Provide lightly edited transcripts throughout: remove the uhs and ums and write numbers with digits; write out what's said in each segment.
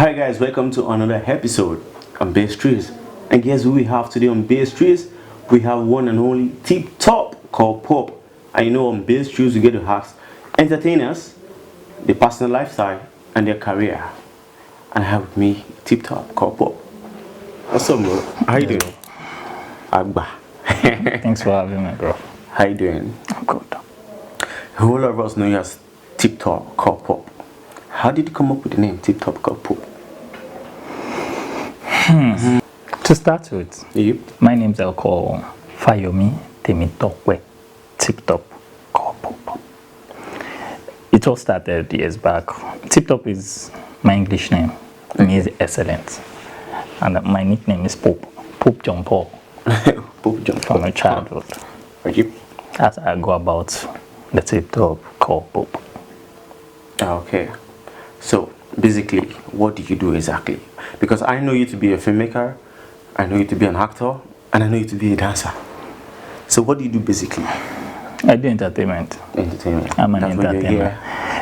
Hi guys, welcome to another episode on Bass Trees. And guess who we have today on Bass Trees? We have one and only Tip Top called Pop. And you know on Bass Trees we get to ask entertainers, their personal lifestyle and their career. And I have with me Tip Top called Pop. What's up, bro? How you doing? Agba. Thanks for having me, bro. How you doing? I'm good. A whole lot of us know you as Tip Top called Pop. How did you come up with the name Tip Top called Pop? To start with, Yep. my name's called Fayomi Temitope Tiptop Pop. It all started years back. Tiptop is my English name. It means excellent. And my nickname is Pop. Pop John Paul. Pop John From my childhood. Yep. As I go about the Tiptop called Pop. Okay. So basically, what do you do exactly? Because I know you to be a filmmaker, I know you to be an actor, and I know you to be a dancer. So what do you do basically? I do entertainment. Entertainment. I'm an That's what you're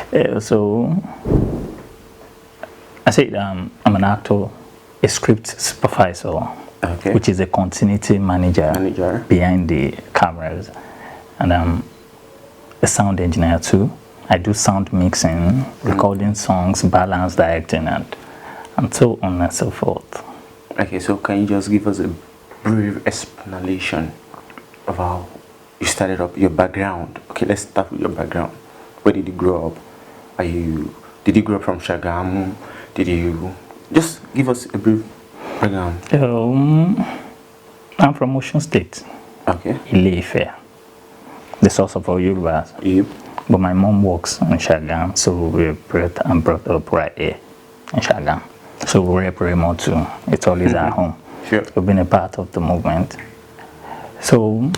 entertainer. So I said I'm an actor, a script supervisor, Okay. which is a continuity manager behind the cameras, and I'm a sound engineer too. I do sound mixing, recording songs, balance directing, and so on and so forth. Okay, so can you just give us a brief explanation of how you started up, your background? Okay, let's start with your background. Where did you grow up? Did you grow up from Shagamu? Did you just give us a brief background? I'm from Ocean State, Okay. Ile-Ife, the source of all Yorubas. Yep. But my mom works in Shagam, so we were brought up right here in Shagam. So we're very more too. It's always at home. Sure. We've been a part of the movement. So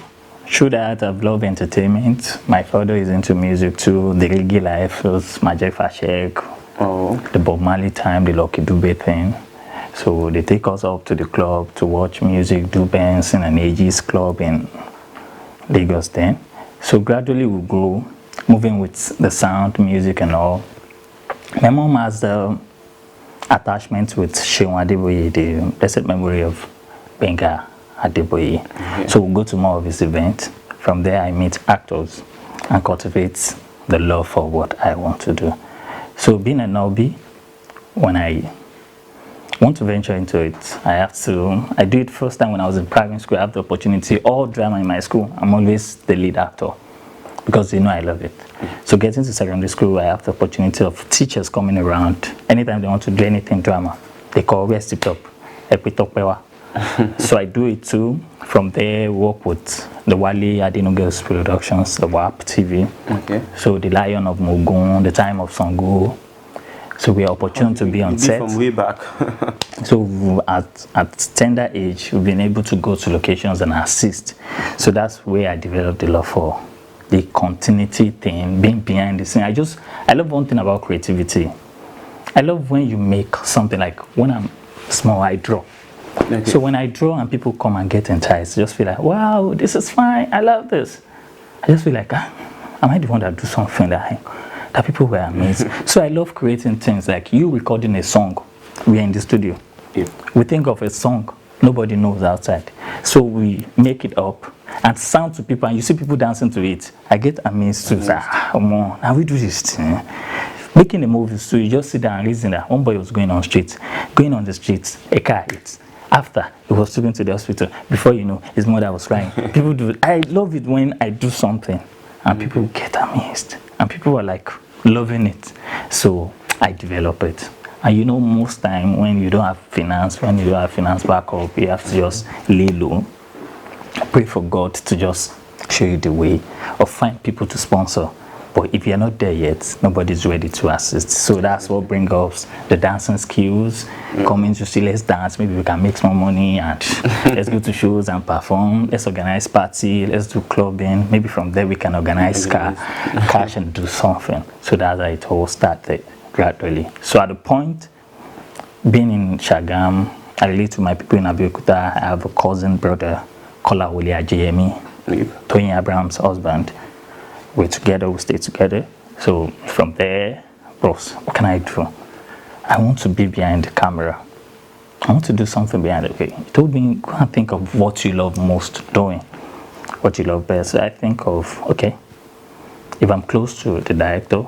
through that, I've loved entertainment. My father is into music too. The reggae life was Magic Fashek, the Bob Marley time, the Lucky Dube thing. So they take us up to the club to watch music, do bands in an ages club in Lagos then. So gradually we grow, moving with the sound, music and all. My mom has the attachment with Shewan Adeboye, the blessed memory of Benga Adeboye. Okay. So we'll go to more of his events. From there I meet actors and cultivate the love for what I want to do. So being an hobby, when I want to venture into it, I do it first time when I was in private school. I have the opportunity, all drama in my school, I'm always the lead actor because I love it. So getting to secondary school, I have the opportunity of teachers coming around. Anytime they want to do anything drama, they call West Tip Top, So I do it too. From there, work with the Wale Adenogas Productions, the WAP TV. Okay. So the Lion of Mugun, the Time of Sango. So we are opportune to be on set. From way back. So at tender age, we've been able to go to locations and assist. So that's where I developed the love for the continuity thing, being behind the scene. I love one thing about creativity. I love when you make something, like when I'm small, I draw. Okay. So when I draw and people come and get enticed, I just feel like, wow, this is fine, I love this. I just feel like, am I the one that do something that people were amazed? So I love creating things like you recording a song. We are in the studio. Yeah. We think of a song nobody knows outside. So we make it up and sound to people, and you see people dancing to it. I get amazed too. Now we do this thing. Making a movie, so you just sit down and reason that one boy was going on the streets, a car hits. After, he was taken to the hospital. Before you know, his mother was crying. People do. I love it when I do something and people get amazed. And people are like loving it. So I develop it. And most time when you don't have finance backup, you have to just lay low. Pray for God to just show you the way, or find people to sponsor. But if you're not there yet, nobody's ready to assist. So that's what brings us the dancing skills. Coming to see, let's dance, maybe we can make some money and let's go to shows and perform. Let's organize party, let's do clubbing. Maybe from there we can organize cash and do something. So that's how it all started gradually. So at the point, being in Shagam, I relate to my people in Abeokuta. I have a cousin brother, Kolade Ajayemi, Tony Abraham's husband. We're together, we stay together. So from there, bros, what can I do? I want to be behind the camera. I want to do something behind it. Okay, he told me, go and think of what you love most doing, what you love best. So I think of, okay, if I'm close to the director,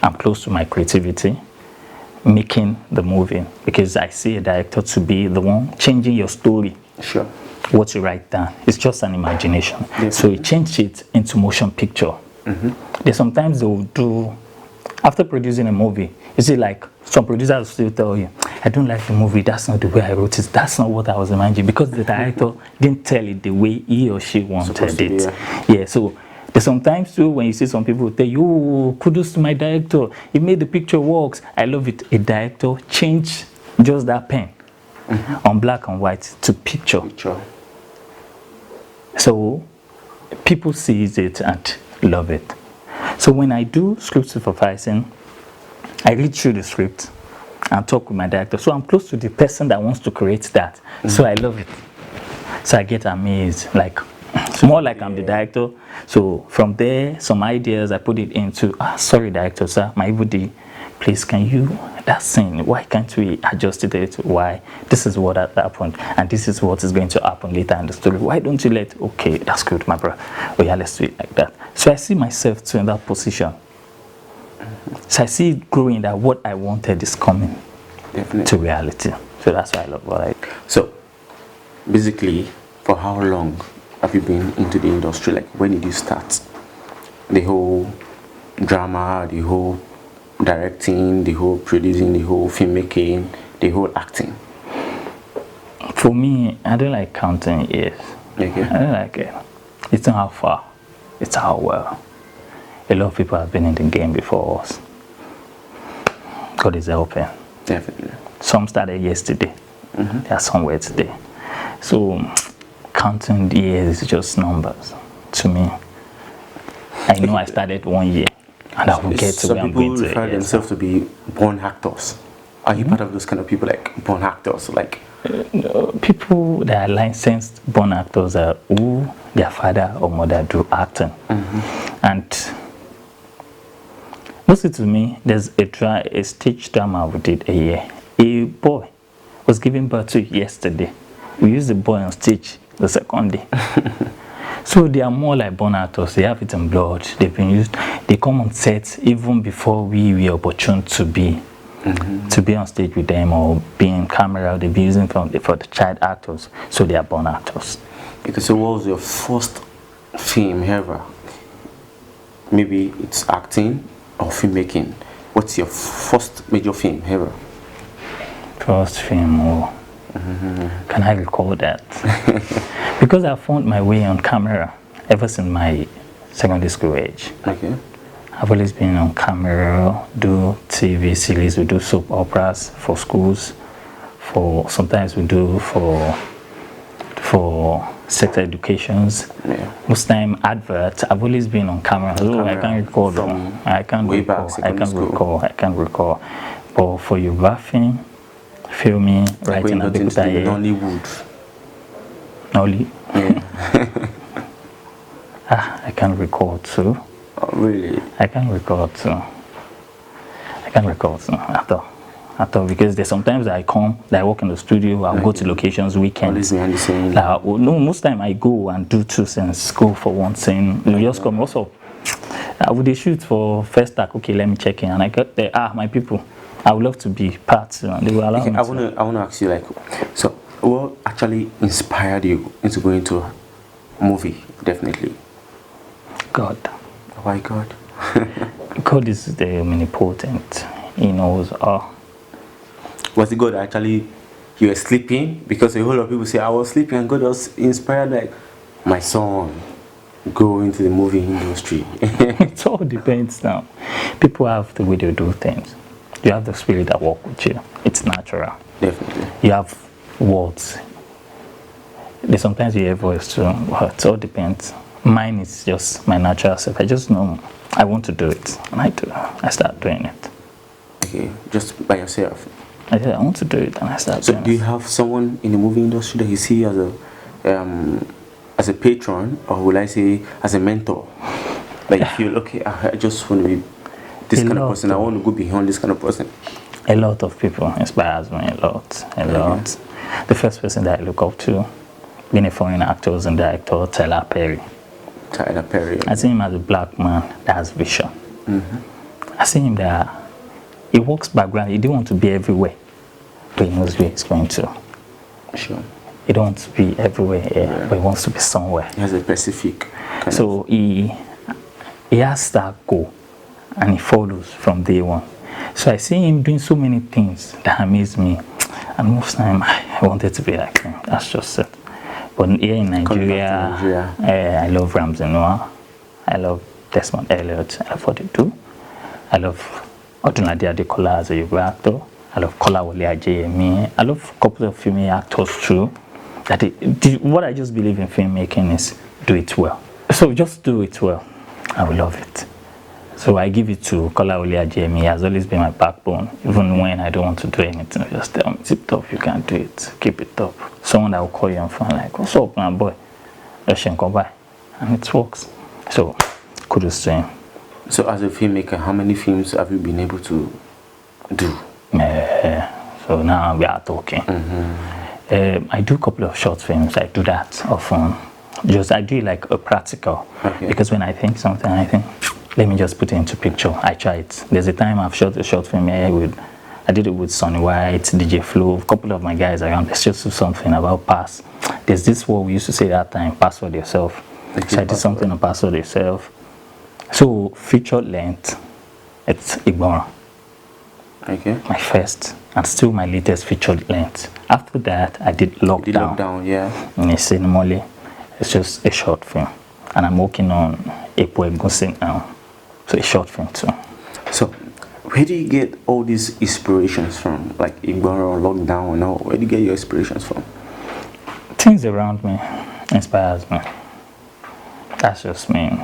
I'm close to my creativity, making the movie, because I see a director to be the one changing your story. Sure. What you write down, it's just an imagination. Definitely. So you change it into motion picture. There's sometimes they will do, after producing a movie, you see, like some producers will still tell you, I don't like the movie, that's not the way I wrote it, that's not what I was imagining, because the director didn't tell it the way he or she wanted it. Yeah, so there's sometimes too when you see some people tell you, oh, kudos to my director, he made the picture works. I love it. A director change just that pen on black and white to picture. So people sees it and love it. So when I do script supervising, I read through the script and talk with my director. So I'm close to the person that wants to create that. So I love it. So I get amazed. Like, it's more like I'm the director. So from there, some ideas I put it into, sorry director, sir, my EVD, please can you, that scene, why can't we adjust it? Why? This is what happened, and this is what is going to happen later in the story. Why don't you let, okay, that's good, my brother. Oh yeah, let's do it like that. So I see myself too in that position. So I see it growing, that what I wanted is coming to reality. So that's why I love what I do. So basically, for how long have you been into the industry? Like, when did you start? The whole drama, the whole directing, the whole producing, the whole filmmaking, the whole acting? For me, I don't like counting years. Okay. I don't like it. It's not how far, it's how well. A lot of people have been in the game before us. God is helping. Definitely. Some started yesterday. They are somewhere today. So counting the years is just numbers to me. I know I started 1 year and I will get to where I'm going to. Some people refer themselves to be born actors. Are you part of those kind of people, like born actors? Like no, people that are licensed born actors are who their father or mother do acting. And mostly to me, there's a stage drama we did a year. A boy was giving birth to yesterday. We used the boy on stage the second day. So they are more like born actors. They have it in blood. They've been used. They come on set even before we were opportune to be on stage with them or be in camera. They've been using for the child actors. So they are born actors. Okay, so what was your first film ever? Maybe it's acting or filmmaking. What's your first major film ever? First film, oh. Can I recall that? Because I found my way on camera ever since my secondary school age. Okay. I've always been on camera, do TV series, we do soap operas for schools, sometimes we do for sex educations. Yeah. Most time adverts. I've always been on camera. So I can't recall them. I can't recall. But for your film, filming, writing, and Nollywood. Nolly? Yeah. I can't recall too. Oh, really? I can't recall too. At all, because there's sometimes that I work in the studio, I'll go to locations, weekends. No, most time I go and do 2 scenes, go for 1 scene. You just come, also, I would shoot for first act, okay, let me check in, and I got there, my people, I would love to be part, and they will allow me I want to ask you, like, so what actually inspired you into going to a movie? Definitely God. Why God? God is the omnipotent. He knows all. Was it God actually, you were sleeping? Because a whole lot of people say I was sleeping and God was inspired, like, my son, go into the movie industry. It all depends now. People have the way they do things. You have the spirit that walks with you. It's natural. Definitely. You have words. Sometimes you hear voice too. It all depends. Mine is just my natural self. I just know I want to do it, and I do. I start doing it. Okay, just by yourself. I want to do it, and I start doing it. So do you have someone in the movie industry that you see as a patron, or will I say as a mentor? Like you feel, okay, I just want to be this kind of person. I want to go beyond this kind of person. A lot of people inspires me, a lot. The first person that I look up to, being a foreign actor and director, Tyler Perry. Tyler Perry. I see him as a black man that has vision. I see him that he works background. He didn't want to be everywhere, but he knows where he's going to. Sure. He don't want to be everywhere, but he wants to be somewhere. He has a specific kind So he has that goal, and he follows from day one. So I see him doing so many things that amaze me, and most time I wanted to be like him. That's just it. But here in Nigeria, I love Ramsey Noah. I love Desmond Elliott. I love what they do. I love Odunlade Adekola as a Yoruba actor. I love Kolawole Ajayemi. I love a couple of female actors too. What I just believe in filmmaking is do it well. So just do it well. I will love it. So I give it to Kolawole Ajayemi. He has always been my backbone. Even when I don't want to do anything, I just tell me, Tiptop, you can do it. Keep it up. Someone that will call you on phone like, what's up, my boy? Come by. And it works. So kudos to him. So as a filmmaker, how many films have you been able to do? So now we are talking. I do a couple of short films. I do that often. I do it like a practical. Because when I think something, I think, let me just put it into picture. I try it. There's a time I've shot a short film here I did it with Sonny White, DJ Flo, a couple of my guys around. Let's just do something about pass. There's this word we used to say that time, password yourself. So I did something on password yourself. So feature length, it's Igbora. My first and still my latest feature length. After that, I did Lockdown. In a Cinemole. It's just a short film. And I'm working on Epo Egusin now. So a short film too. So where do you get all these inspirations from? Like Igbora or Lockdown and all? Where do you get your inspirations from? Things around me inspires me. That's just me.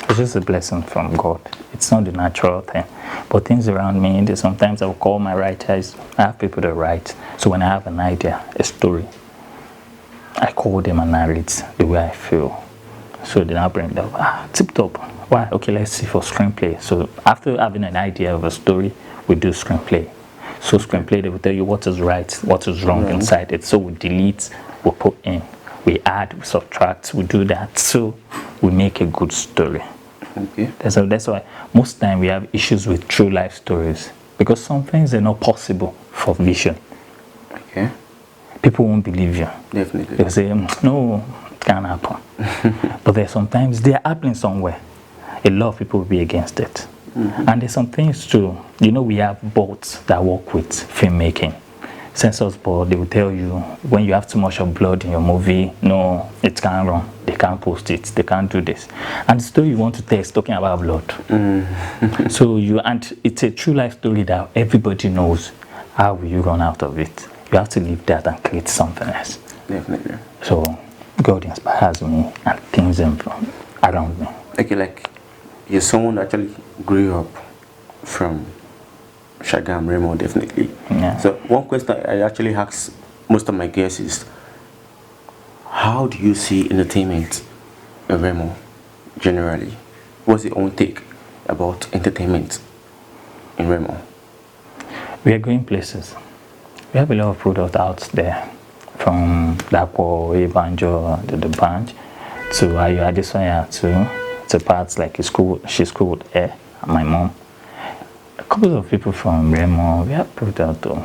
It's just a blessing from God. It's not the natural thing. But things around me, sometimes I will call my writers. I have people to write. So when I have an idea, a story, I call them and narrate the way I feel. So then I bring them, Tiptop. Why? Okay, let's see for screenplay. So after having an idea of a story, we do screenplay. So screenplay, they will tell you what is right, what is wrong inside it. So we delete, we put in, we add, we subtract, we do that. So we make a good story. That's why most time we have issues with true life stories, because some things are not possible for vision. People won't believe you. Definitely. They'll say, no, it can't happen. But there's sometimes they are happening somewhere. A lot of people will be against it. And there's some things too. You know, we have boards that work with filmmaking. Censors board, they will tell you when you have too much of blood in your movie, no, it can't run. They can't post it. They can't do this. And the story you want to tell is talking about blood. And it's a true life story that everybody knows. How will you run out of it? You have to leave that and create something else. Definitely. So God inspires me and things around me. Okay, like you're someone that actually grew up from Shagam, Remo, definitely. So one question I actually ask most of my guests is, how do you see entertainment in Remo generally? What's your own take about entertainment in Remo? We are going places. We have a lot of products out there, from Dapo, Banjo, the band, to Ayo Adesanya, to parts like she's school with Air, and my mom. A couple of people from Remo, we have products too.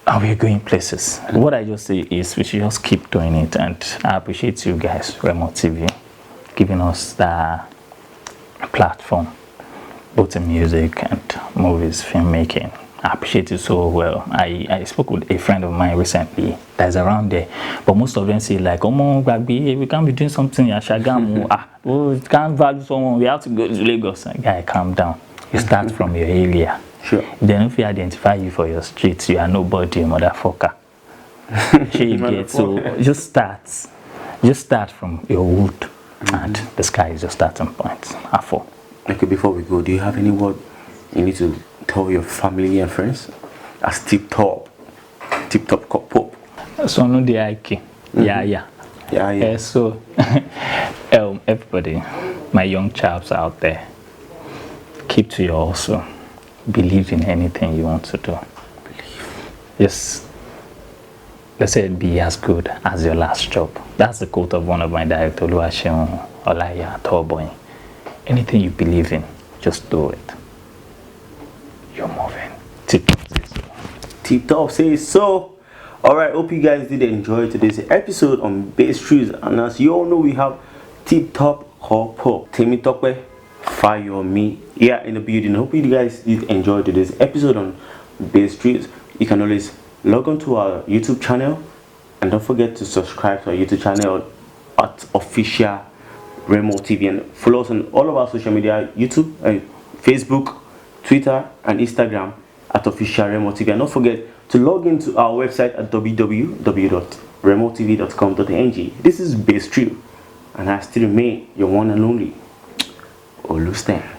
And we're going places. What I just say is we should just keep doing it, and I appreciate you guys, Remo TV, giving us that platform, both in music and movies, filmmaking. I appreciate it so well. I spoke with a friend of mine recently that's around there, but most of them say like, oh, we can't be doing something at Shagamu. We can't value someone. We have to go to Lagos. Guy, calm down. You start from your area. Sure. Then if you identify you for your streets, you are nobody, motherfucker. So just start from your wood, and the sky is your starting point. Okay, before we go, do you have any word you need to tell your family and friends as Tiptop Pop? So no the IK. Yeah. So everybody, my young chaps out there, keep to your hustle. believe in anything you want to do. Yes. Let's say be as good as your last job. That's the quote of one of my directors, Oluwaseun Olaya Toboyin. Anything you believe in, just do it. You're moving. Tiptop says so. Alright, hope you guys did enjoy today's episode on Bass Trees. And as you all know, we have Tiptop Pop Temitope Fayomi here in the building. Hope you guys did enjoy today's episode on Bass Trees. You can always log on to our YouTube channel and don't forget to subscribe to our YouTube channel at official Remo TV, and follow us on all of our social media, YouTube, Facebook, Twitter and Instagram at official Remo TV. And don't forget to log into our website at www.remotv.com.ng. This is Bass Trio and I still remain your one and only Oluduro.